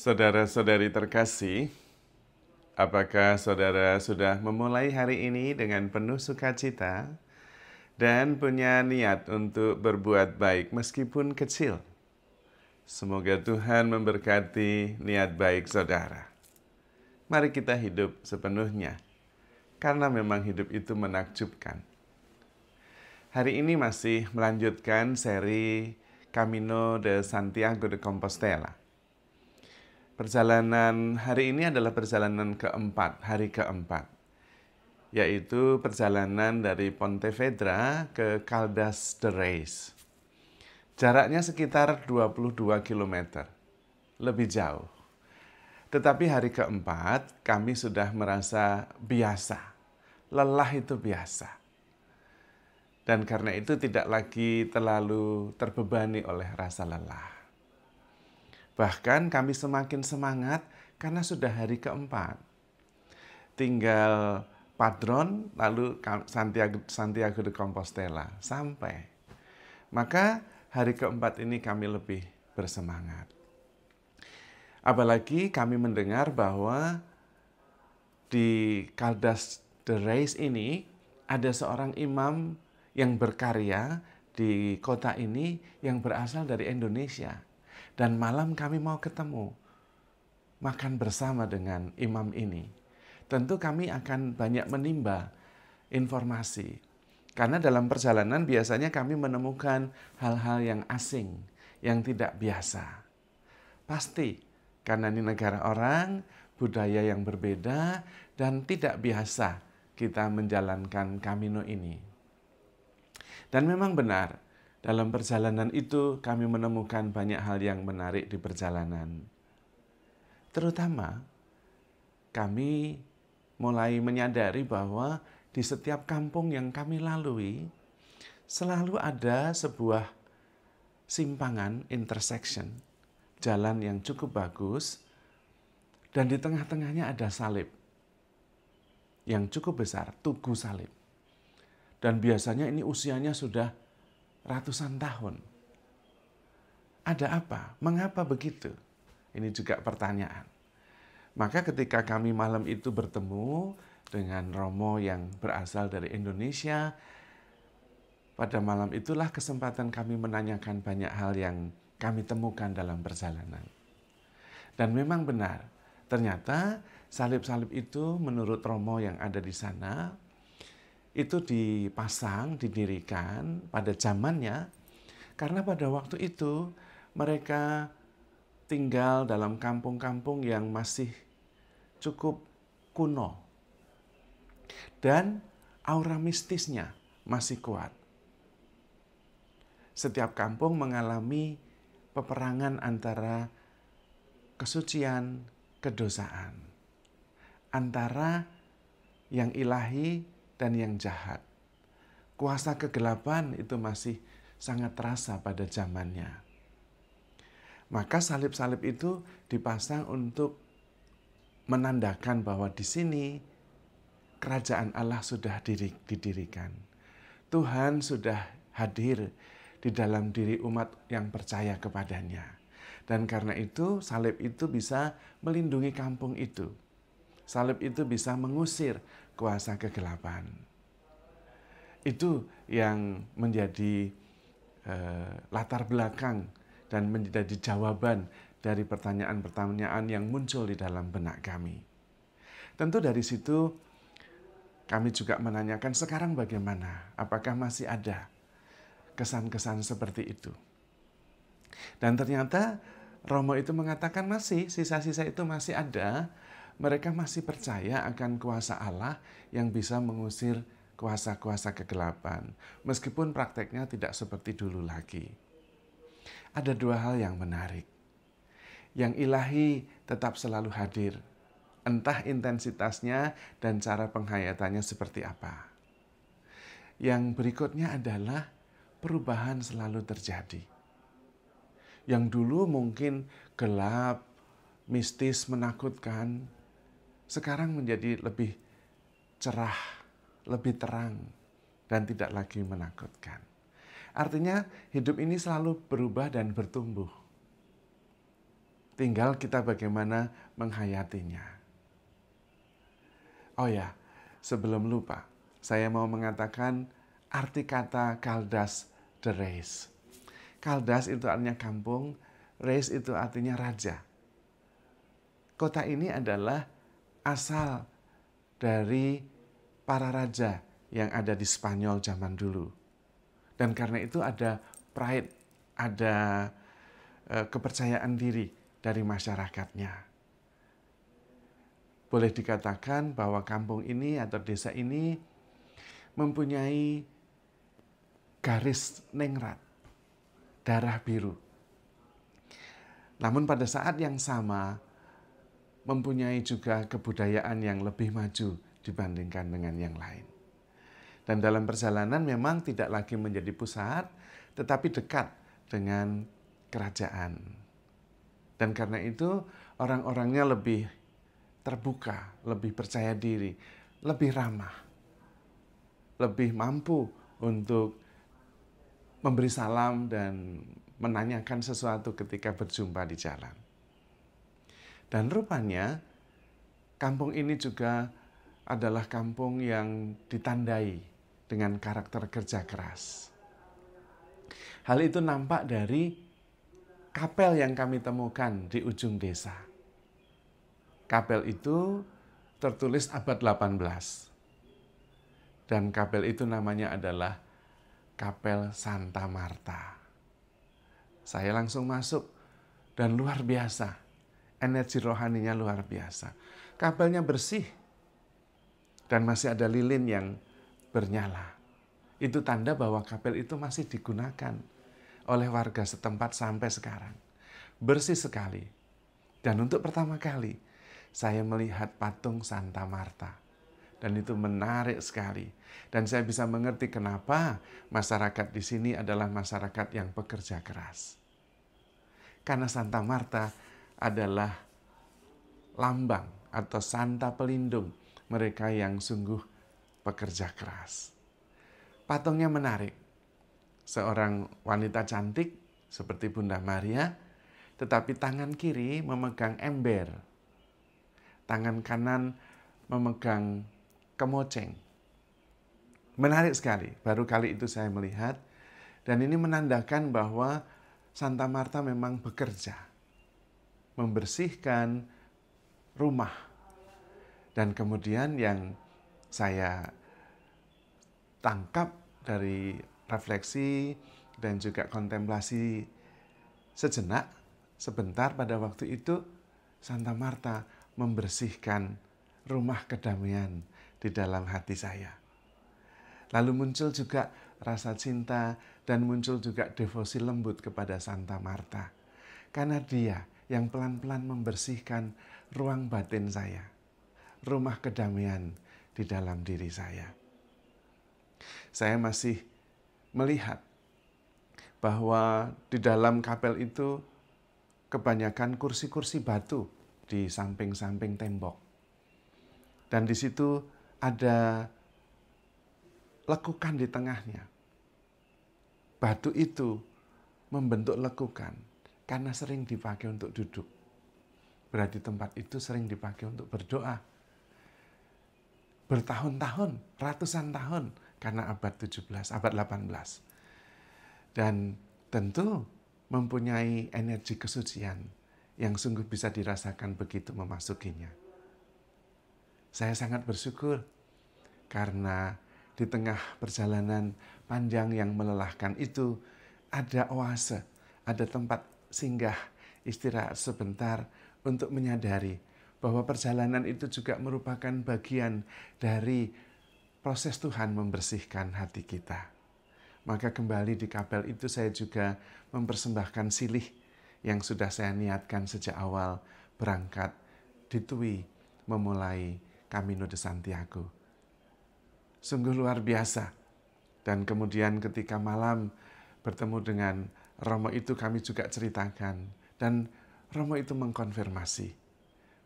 Saudara-saudari terkasih, apakah saudara sudah memulai hari ini dengan penuh sukacita dan punya niat untuk berbuat baik meskipun kecil? Semoga Tuhan memberkati niat baik saudara. Mari kita hidup sepenuhnya, karena memang hidup itu menakjubkan. Hari ini masih melanjutkan seri Camino de Santiago de Compostela. Perjalanan hari ini adalah perjalanan keempat, hari keempat, yaitu perjalanan dari Pontevedra ke Caldas de Reis. Jaraknya sekitar 22 km, lebih jauh. Tetapi hari keempat kami sudah merasa biasa, lelah itu biasa. Dan karena itu tidak lagi terlalu terbebani oleh rasa lelah. Bahkan kami semakin semangat karena sudah hari keempat. Tinggal Padron, lalu Santiago de Compostela, sampai. Maka hari keempat ini kami lebih bersemangat. Apalagi kami mendengar bahwa di Caldas de Reis ini ada seorang imam yang berkarya di kota ini yang berasal dari Indonesia. Dan malam kami mau ketemu, makan bersama dengan imam ini. Tentu kami akan banyak menimba informasi. Karena dalam perjalanan biasanya kami menemukan hal-hal yang asing, yang tidak biasa. Pasti, karena ini negara orang, budaya yang berbeda, dan tidak biasa kita menjalankan Camino ini. Dan memang benar, dalam perjalanan itu kami menemukan banyak hal yang menarik di perjalanan. Terutama kami mulai menyadari bahwa di setiap kampung yang kami lalui selalu ada sebuah simpangan, intersection, jalan yang cukup bagus, dan di tengah-tengahnya ada salib yang cukup besar, tugu salib. Dan biasanya ini usianya sudah ratusan tahun. Ada apa? Mengapa begitu? Ini juga pertanyaan. Maka ketika kami malam itu bertemu dengan Romo yang berasal dari Indonesia, pada malam itulah kesempatan kami menanyakan banyak hal yang kami temukan dalam perjalanan. Dan memang benar, ternyata salib-salib itu menurut Romo yang ada di sana, itu dipasang, didirikan pada zamannya, karena pada waktu itu mereka tinggal dalam kampung-kampung yang masih cukup kuno. Dan aura mistisnya masih kuat. Setiap kampung mengalami peperangan antara kesucian, kedosaan. Antara yang ilahi dan yang jahat. Kuasa kegelapan itu masih sangat terasa pada zamannya. Maka salib-salib itu dipasang untuk menandakan bahwa di sini kerajaan Allah sudah didirikan. Tuhan sudah hadir di dalam diri umat yang percaya kepadanya. Dan karena itu salib itu bisa melindungi kampung itu. Salib itu bisa mengusir kuasa kegelapan. Itu yang menjadi latar belakang dan menjadi jawaban dari pertanyaan-pertanyaan yang muncul di dalam benak kami. Tentu dari situ kami juga menanyakan sekarang bagaimana? Apakah masih ada kesan-kesan seperti itu? Dan ternyata Romo itu mengatakan masih, sisa-sisa itu masih ada. Mereka masih percaya akan kuasa Allah yang bisa mengusir kuasa-kuasa kegelapan. Meskipun prakteknya tidak seperti dulu lagi. Ada dua hal yang menarik. Yang ilahi tetap selalu hadir. Entah intensitasnya dan cara penghayatannya seperti apa. Yang berikutnya adalah perubahan selalu terjadi. Yang dulu mungkin gelap, mistis, menakutkan, sekarang menjadi lebih cerah, lebih terang, dan tidak lagi menakutkan. Artinya hidup ini selalu berubah dan bertumbuh. Tinggal kita bagaimana menghayatinya. Oh ya, sebelum lupa, saya mau mengatakan arti kata Kaldas de Reis. Kaldas itu artinya kampung, Reis itu artinya raja. Kota ini adalah asal dari para raja yang ada di Spanyol zaman dulu. Dan karena itu ada pride, ada kepercayaan diri dari masyarakatnya. Boleh dikatakan bahwa kampung ini atau desa ini mempunyai garis ningrat, darah biru. Namun pada saat yang sama mempunyai juga kebudayaan yang lebih maju dibandingkan dengan yang lain. Dan dalam perjalanan memang tidak lagi menjadi pusat, tetapi dekat dengan kerajaan. Dan karena itu orang-orangnya lebih terbuka, lebih percaya diri, lebih ramah, lebih mampu untuk memberi salam dan menanyakan sesuatu ketika berjumpa di jalan. Dan rupanya kampung ini juga adalah kampung yang ditandai dengan karakter kerja keras. Hal itu nampak dari kapel yang kami temukan di ujung desa. Kapel itu tertulis abad 18. Dan kapel itu namanya adalah Kapel Santa Marta. Saya langsung masuk dan luar biasa. Energi rohaninya luar biasa. Kapelnya bersih dan masih ada lilin yang bernyala. Itu tanda bahwa kapel itu masih digunakan oleh warga setempat sampai sekarang. Bersih sekali. Dan untuk pertama kali saya melihat patung Santa Marta. Dan itu menarik sekali. Dan saya bisa mengerti kenapa masyarakat di sini adalah masyarakat yang pekerja keras. Karena Santa Marta adalah lambang atau santa pelindung mereka yang sungguh pekerja keras. Patungnya menarik. Seorang wanita cantik seperti Bunda Maria, tetapi tangan kiri memegang ember. Tangan kanan memegang kemoceng. Menarik sekali, baru kali itu saya melihat. Dan ini menandakan bahwa Santa Marta memang bekerja. Membersihkan rumah. Dan kemudian yang saya tangkap dari refleksi dan juga kontemplasi sejenak, sebentar pada waktu itu, Santa Marta membersihkan rumah kedamaian di dalam hati saya. Lalu muncul juga rasa cinta dan muncul juga devosi lembut kepada Santa Marta. Karena dia yang pelan-pelan membersihkan ruang batin saya. Rumah kedamaian di dalam diri saya. Saya masih melihat bahwa di dalam kapel itu kebanyakan kursi-kursi batu di samping-samping tembok. Dan di situ ada lekukan di tengahnya. Batu itu membentuk lekukan karena sering dipakai untuk duduk. Berarti tempat itu sering dipakai untuk berdoa. Bertahun-tahun, ratusan tahun, karena abad 17, abad 18. Dan tentu mempunyai energi kesucian yang sungguh bisa dirasakan begitu memasukinya. Saya sangat bersyukur karena di tengah perjalanan panjang yang melelahkan itu ada oase, ada tempat singgah, istirahat sebentar untuk menyadari bahwa perjalanan itu juga merupakan bagian dari proses Tuhan membersihkan hati kita. Maka kembali di kapel itu saya juga mempersembahkan silih yang sudah saya niatkan sejak awal berangkat di Tui memulai Camino de Santiago. Sungguh luar biasa. Dan kemudian ketika malam bertemu dengan Romo itu kami juga ceritakan. Dan Romo itu mengkonfirmasi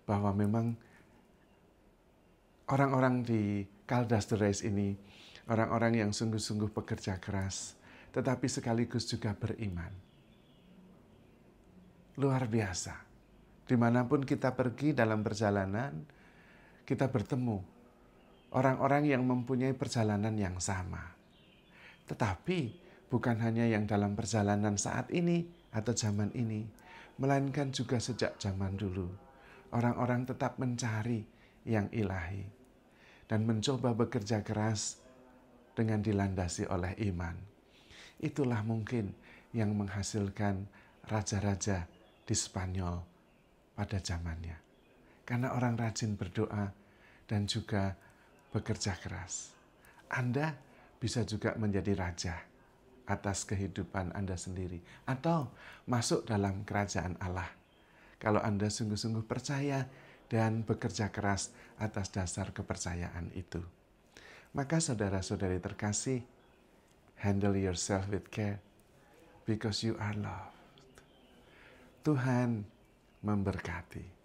bahwa memang orang-orang di Caldas de Reis ini orang-orang yang sungguh-sungguh pekerja keras, tetapi sekaligus juga beriman. Luar biasa. Dimanapun kita pergi dalam perjalanan, kita bertemu orang-orang yang mempunyai perjalanan yang sama. Tetapi bukan hanya yang dalam perjalanan saat ini atau zaman ini, melainkan juga sejak zaman dulu. Orang-orang tetap mencari yang ilahi dan mencoba bekerja keras dengan dilandasi oleh iman. Itulah mungkin yang menghasilkan raja-raja di Spanyol pada zamannya. Karena orang rajin berdoa dan juga bekerja keras. Anda bisa juga menjadi raja atas kehidupan Anda sendiri atau masuk dalam kerajaan Allah. Kalau Anda sungguh-sungguh percaya dan bekerja keras atas dasar kepercayaan itu. Maka saudara-saudari terkasih, handle yourself with care because you are loved. Tuhan memberkati.